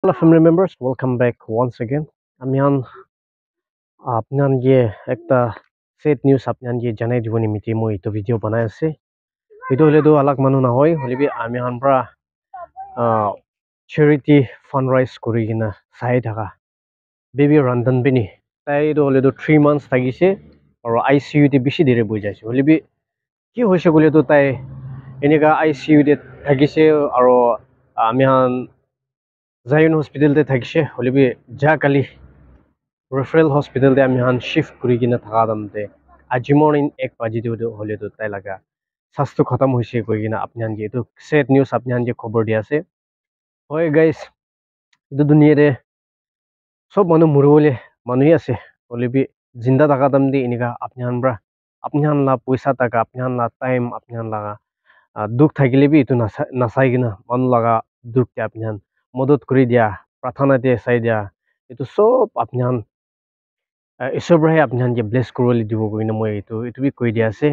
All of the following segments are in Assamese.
Hello, family members. Welcome back once again. Amihan apnan ye ekta sad news apnan ye janai diboni miti moi to video banai ase. Itu hole do alak manu na hoy holibi amihan pra charity fundraise kuri gina sai thaka. Baby Randan bini. Tai do hole do 3 months thagise aro ICU te bishi dire boi jaise. Holibi ki hoise gole do tai eneka ICU te thagise aro amihan Zion Hospital te thagise holibi ja kali referral hospital de ami han shift kuri kina thaka damte aji morning 1 baji de hole to tai laga sastu khatam hoise koi kina apni han je to sad news apni han je khobor dia ase hoy guys itu dunia de sob manu murole manu hi ase hole bi jinda thaka damde inika apni han bra apni han la paisa taka apni han la time apni han laga duk thakile bi itu nasai gina manu laga duk te apni han modot kuri dia prathana de sai dia itu sob apni han ঈশ্বৰ ব্ৰহে আপোনাক যে ব্লেছ কৰিবলৈ দিব কিনে মই এইটো বি কৈ দিয়া আছে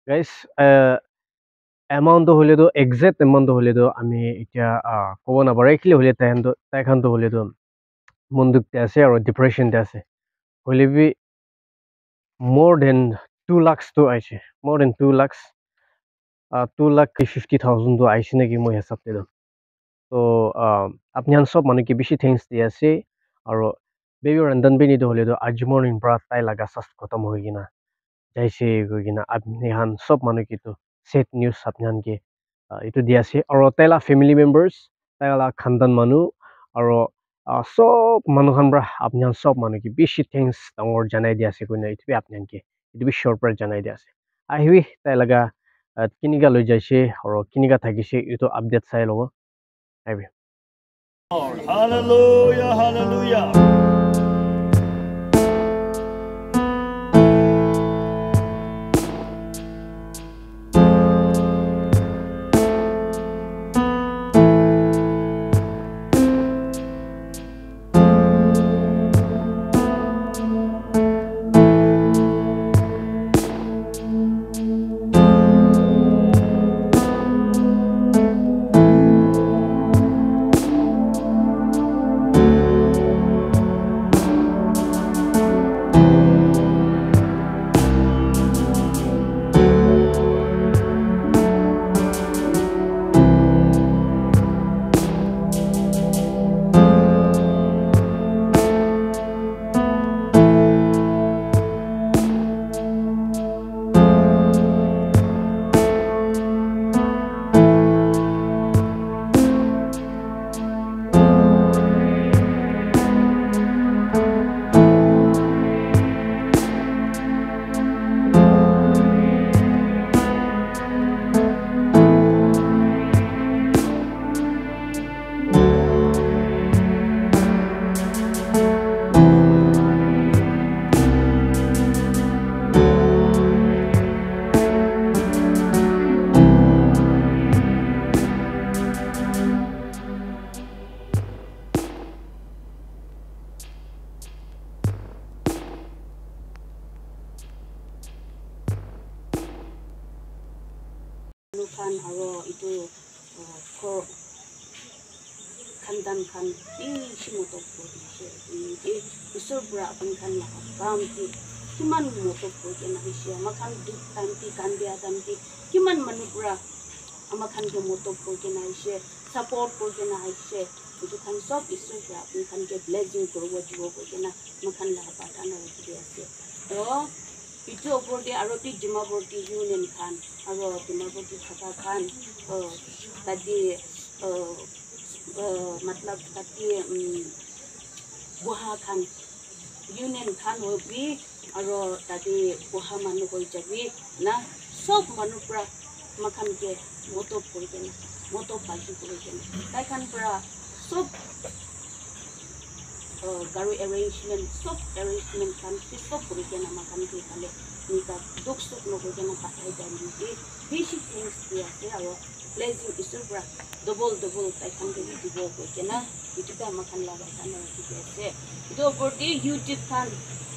গাইজ এমাউণ্টটো হ'লেতো একজেক্ট এমাউণ্টটো হ'লেতো আমি এতিয়া ক'ব নাপাৰোঁ এইখিনি হ'লে তাইখানটো হ'লেতো মনদুখতে আছে আৰু ডিপ্ৰেশ্যনতে আছে হ'লে বি মোৰ দেন 2 লাখটো আহিছে মোৰ দেন 2 লাখ 2,50,000 আহিছে নেকি মই হিচাপতে তো আপোনাৰ চব মানুহকে বেছি থেংকছ দি আছে আৰু Baby Randan bini do hole do aji morning bra tai laga sas khatam hoy gina jaise koi gina apni han sob manu ki to sad news apni han ke itu dia ase aro tai la family members tai la khandan manu aro sob manu han bra apni han sob manu ki bishi thanks dangor janai dia ase koina itu bi apni han ke itu bi short pra janai dia ase ahiwi tai laga kiniga loi jaise aro kiniga thagise itu update sai lobo ahiwi Hallelujah, hallelujah. Khan aro itu ko khandan khan bishi motok podi she isor bra apun khan la ram ti kiman motok podi na she makhan duk time ti kan dia dam ti kiman manupura amakhan ke motok podi na she support podi na she itu khan sob isor bra apun khan ke blessing korbo jibo podi na makhan la pata na uti ase to itu opor dia aro ti Dimapur ti union khan aro Dimapur ti thaka khan tadi मतलब tadi buha khan union khan hobi aro tadi buha manu koi jabi na sob manu pra makhan ke moto korken moto paji korken tai khan pra sob garu arrangement kan stop kuri kena makan ki kale nika duk suk no ko kena pathai dan di basic things dia se aro blessing isur bra double tai kan ke dibo ko kena itu ta makan la kan ki se itu bordi YouTube kan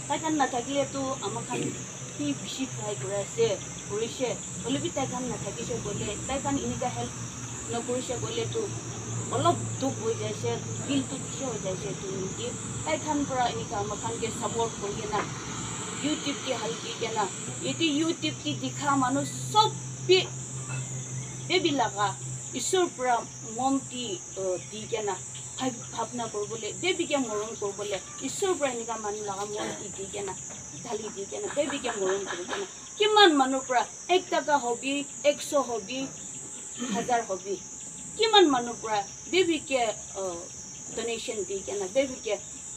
tai kan na thakile tu amakan ki bishi try kore se kurise bole bi tai kan na thakise bole tai kan inika help no kurise bole tu অলপ দুখ হৈ যাইছে দিলটো কিয় হৈ যাইছে তুমি তাই খান পৰা এনেকা আমাৰ খানকে সাপোৰ্ট কৰি না ইউটিউব কি হালকি কেনা এটি ইউটিউব কি দেখা মানুহ সব বেবিলাকা ঈশ্বৰ পৰা মনটি দি কেনা ভাৱনা কৰিবলৈ দেৱীকে মৰম কৰিবলৈ ঈশ্বৰৰ পৰা এনেকা মানুহ লগা মনটি দি কেনা ঢালি দি কেনা দেৱীকে মৰম কৰি কেনা কিমান মানুহৰ পৰা 1 টকা হবি 100 হবি 1000 হবি কিমান মানুহৰ পৰা দেৱীকে ডোনেশ্যন দি কেনা দেৱীকে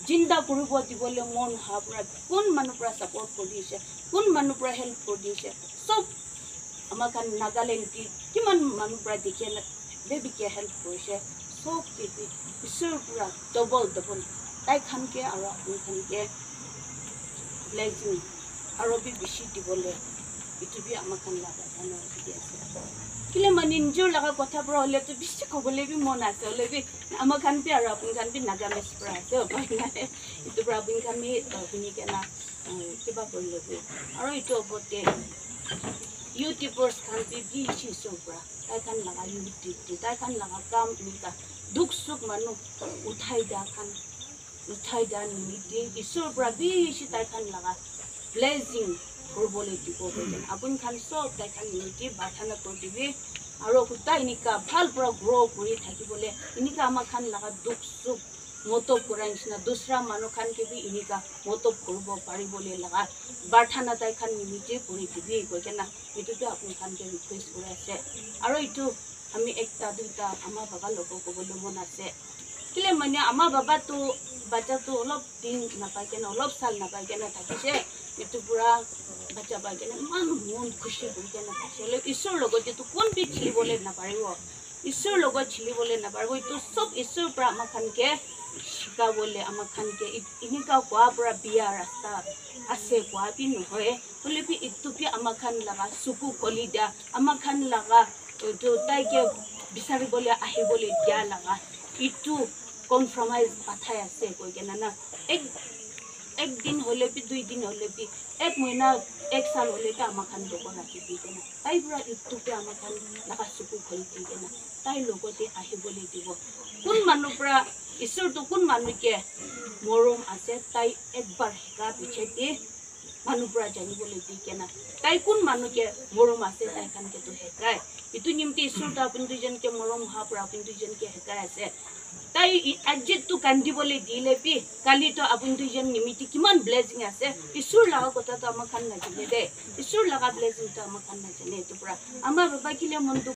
জিন্দা কৰিব দিবলৈ মন হা পৰা কোন মানুহৰ পৰা সাপোৰ্ট কৰিছে কোন মানুহৰ পৰা হেল্প কৰিছে সব আমাৰ কান নাগালেণ্ড কিমান মানুহৰ পৰা দেখে দেৱীকে হেল্প কৰিছে সব দেৱী ঈশ্বৰৰ পৰা ডবল তাই খানকে আৰু আপুনি খানকে ব্লেছিং আৰু বেছি দিবলৈ এইটো আমাৰ কান লগা দি আছে কিলে মানে নিজৰ লগা কথা পৰা হ'লেতো বেছি ক'বলৈ মন আছে হ'লে আমাৰ খান আৰু আপুনি খান নাগামেজ পৰা আছে এইটো পৰা আপুনি খান শুনি কেনা কিবা কৰি ল'ব আৰু এইটো ওপৰতে ইউটিউবাৰ্ছ খান দিছে ঈশ্বৰৰ পৰা তাই খান লগা ইউটিউব দি তাই খান লগা কাম এনেকুৱা দুখ সুখ মানুহ উঠাই দিয়া নিমিত্তে ঈশ্বৰৰ পৰা বেছি তাই খান লগা ব্লেছিং কৰিবলৈ দিব আপুনি খান সব তাই খান নিমিত্তে প্ৰাৰ্থনা কৰি দিবি আৰু তাই এনেকুৱা ভাল পৰা গ্ৰ' কৰি থাকিবলৈ এনেকুৱা আমাৰ খান লগা দুখ সুখ মতব কৰাৰ নিচিনা দুসৰা মানুহ খানকে এনেকুৱা মতব কৰিব পাৰিবলৈ লগা প্ৰাৰ্থনা তাই খান নিমিত্তে কৰি দিবি কৈ কেনা এইটোতো আপুনি খানকে ৰিকুৱেষ্ট কৰি আছে আৰু এইটো আমি একটা দুটা আমাৰ বাবা লোকক ক'বলৈ মন আছে কেলে মানে আমাৰ বাবাটো বাচ্চাটো অলপ দিন নাপাই কেনে অলপ চাল নাপাই কেনে থাকিছে এইটো পুৰা বাচ্চা পাই কেনে ইমান মন খুচি হৈ কেনে থাকিছে ঈশ্বৰৰ লগত এইটো কোন চিলিবলৈ নাপাৰিব ঈশ্বৰৰ লগত চিলিবলৈ নাপাৰিব এইটো চব ঈশ্বৰৰ পৰা আমাৰ খানকে শিকাবলৈ আমাৰ খানকে এনেকুৱা কোৱাৰ পৰা বিয়া ৰাস্তা আছে কোৱা বি নহয় হ'লে এইটো আমাৰ খান লগা চকু খুলি দিয়া আমাৰ খান লগা এইটো তাইকে বিচাৰিবলৈ আহিবলৈ দিয়া লগা ইটো কম্প্ৰমাইজ পাঠাই আছে কৈ কেনে না একদিন হ'লে 2 দিন হ'লে 1 মহিনা 1 সাল হ'লে আমাৰ খান লোক ৰাখি দি কেনে তাই পৰা ইটোকে আমাৰ খান লগা চকু খুলি দি কেনে তাইৰ লগতে আহিবলৈ দিব কোন মানুহৰ পৰা ঈশ্বৰটো কোন মানুহকে মৰম আছে তাই একবাৰ শিকা পিছতে মানুহ পৰা জানিবলৈ দি কেনা তাই কোন মানুহকে মৰম আছে তাই খানকেতো শিকায় এইটো নিমিত্তে ঈশ্বৰটো আপুনি দুজনকে মৰম হোৱা পৰা আপুনি দুজনকে শিকাই আছে তাই আজিতো কান্দিবলৈ দিলে কালিতো আপুনি দুজন নিমিত্তে কিমান ব্লেছিং আছে ঈশ্বৰ লগা কথাটো আমাৰ খান নাজানে দে ঈশ্বৰ লগা ব্লেছিংটো আমাৰ খান নাজানে এইটো পৰা আমাৰ বাবা কিলে মনটো